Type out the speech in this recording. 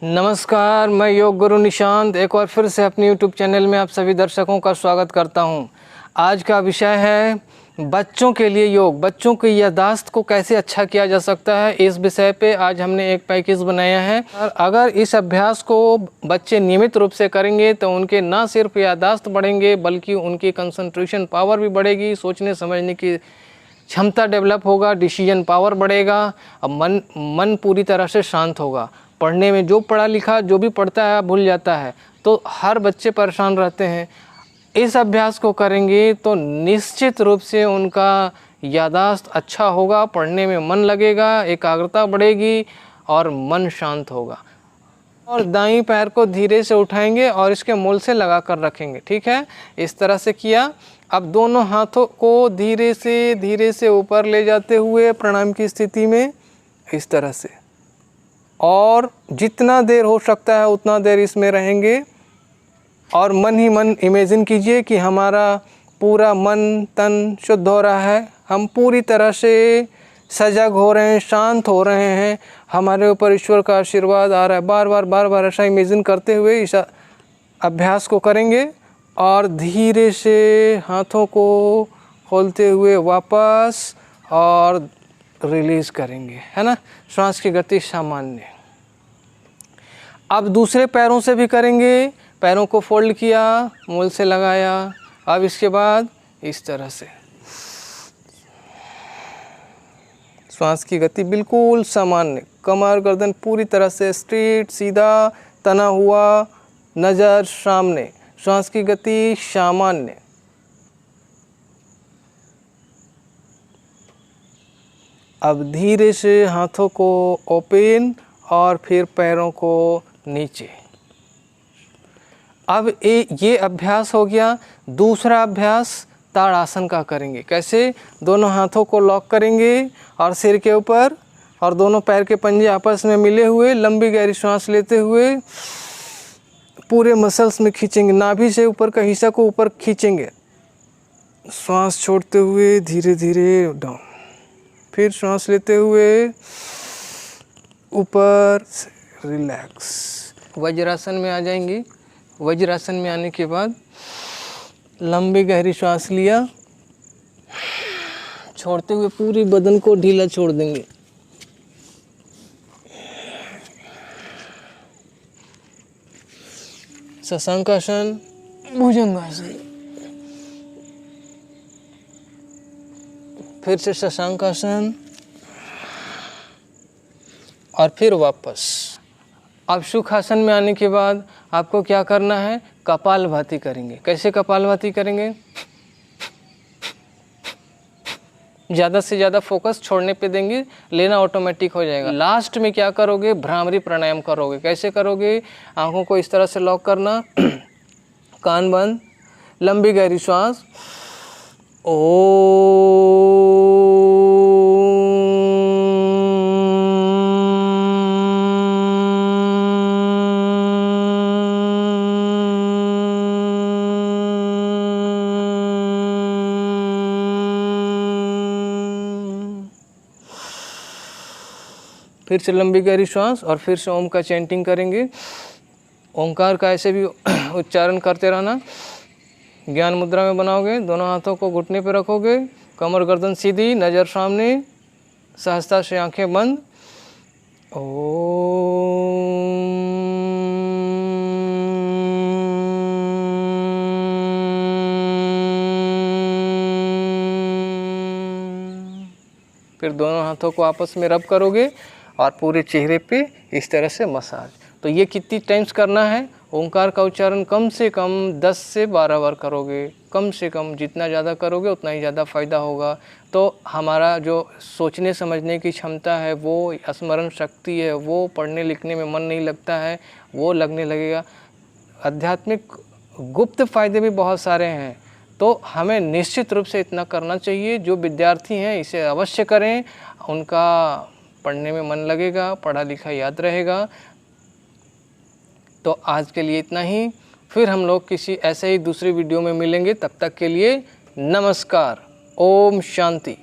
नमस्कार, मैं योग गुरु निशांत एक बार फिर से अपने YouTube चैनल में आप सभी दर्शकों का स्वागत करता हूं। आज का विषय है बच्चों के लिए योग। बच्चों की याददाश्त को कैसे अच्छा किया जा सकता है, इस विषय पे आज हमने एक पैकेज बनाया है। और अगर इस अभ्यास को बच्चे नियमित रूप से करेंगे तो उनके न सिर्फ याददाश्त बढ़ेंगे बल्कि उनकी कंसंट्रेशन पावर भी बढ़ेगी, सोचने समझने की क्षमता डेवलप होगा, डिसीजन पावर बढ़ेगा और मन पूरी तरह से शांत होगा। पढ़ने में जो पढ़ा लिखा जो भी पढ़ता है भूल जाता है, तो हर बच्चे परेशान रहते हैं। इस अभ्यास को करेंगे तो निश्चित रूप से उनका याददाश्त अच्छा होगा, पढ़ने में मन लगेगा, एकाग्रता बढ़ेगी और मन शांत होगा। और दाईं पैर को धीरे से उठाएंगे और इसके मूल से लगा कर रखेंगे। ठीक है, इस तरह से किया। अब दोनों हाथों को धीरे से ऊपर ले जाते हुए प्रणाम की स्थिति में इस तरह से, और जितना देर हो सकता है उतना देर इसमें रहेंगे। और मन ही मन इमेजिन कीजिए कि हमारा पूरा मन तन शुद्ध हो रहा है, हम पूरी तरह से सजग हो रहे हैं, शांत हो रहे हैं, हमारे ऊपर ईश्वर का आशीर्वाद आ रहा है। बार बार ऐसा इमेजिन करते हुए इस अभ्यास को करेंगे और धीरे से हाथों को खोलते हुए वापस और रिलीज़ करेंगे, है ना। श्वास की गति सामान्य। अब दूसरे पैरों से भी करेंगे। पैरों को फोल्ड किया, मूल से लगाया। अब इसके बाद इस तरह से श्वास की गति बिल्कुल सामान्य, कमर गर्दन पूरी तरह से स्ट्रेट सीधा तना हुआ, नज़र सामने, श्वास की गति सामान्य। अब धीरे से हाथों को ओपन और फिर पैरों को नीचे। अब ये अभ्यास हो गया। दूसरा अभ्यास ताड़ासन का करेंगे। कैसे? दोनों हाथों को लॉक करेंगे और सिर के ऊपर, और दोनों पैर के पंजे आपस में मिले हुए लंबी गहरी सांस लेते हुए पूरे मसल्स में खींचेंगे। नाभि से ऊपर का हिस्सा को ऊपर खींचेंगे, सांस छोड़ते हुए धीरे धीरे डाउन। फिर सांस लेते हुए ऊपर, रिलैक्स। वज्रासन में आ जाएंगे। वज्रासन में आने के बाद लंबी गहरी सांस लिया, छोड़ते हुए पूरी बदन को ढीला छोड़ देंगे। शशांकासन, भुजंगासन। फिर से शशांकासन और फिर वापस। अब सुखासन में आने के बाद आपको क्या करना है? कपालभाति करेंगे। कैसे कपालभाति करेंगे? ज़्यादा से ज़्यादा फोकस छोड़ने पे देंगे, लेना ऑटोमेटिक हो जाएगा। लास्ट में क्या करोगे? भ्रामरी प्राणायाम करोगे। कैसे करोगे? आंखों को इस तरह से लॉक करना, कान बंद, लंबी गहरी सांस, फिर से लंबी गहरी सांस और फिर से ओम का चैंटिंग करेंगे। ओंकार का ऐसे भी उच्चारण करते रहना। ज्ञान मुद्रा में बनाओगे, दोनों हाथों को घुटने पर रखोगे, कमर गर्दन सीधी, नज़र सामने, सहजता से आंखें बंद। फिर दोनों हाथों को आपस में रब करोगे और पूरे चेहरे पे इस तरह से मसाज। तो ये कितनी टाइम्स करना है? ओंकार का उच्चारण कम से कम 10 से 12 बार करोगे, कम से कम। जितना ज़्यादा करोगे उतना ही ज़्यादा फ़ायदा होगा। तो हमारा जो सोचने समझने की क्षमता है, वो स्मरण शक्ति है, वो पढ़ने लिखने में मन नहीं लगता है, वो लगने लगेगा। आध्यात्मिक गुप्त फ़ायदे भी बहुत सारे हैं, तो हमें निश्चित रूप से इतना करना चाहिए। जो विद्यार्थी हैं इसे अवश्य करें, उनका पढ़ने में मन लगेगा, पढ़ा लिखा याद रहेगा। तो आज के लिए इतना ही। फिर हम लोग किसी ऐसे ही दूसरी वीडियो में मिलेंगे। तब तक के लिए नमस्कार। ओम शांति।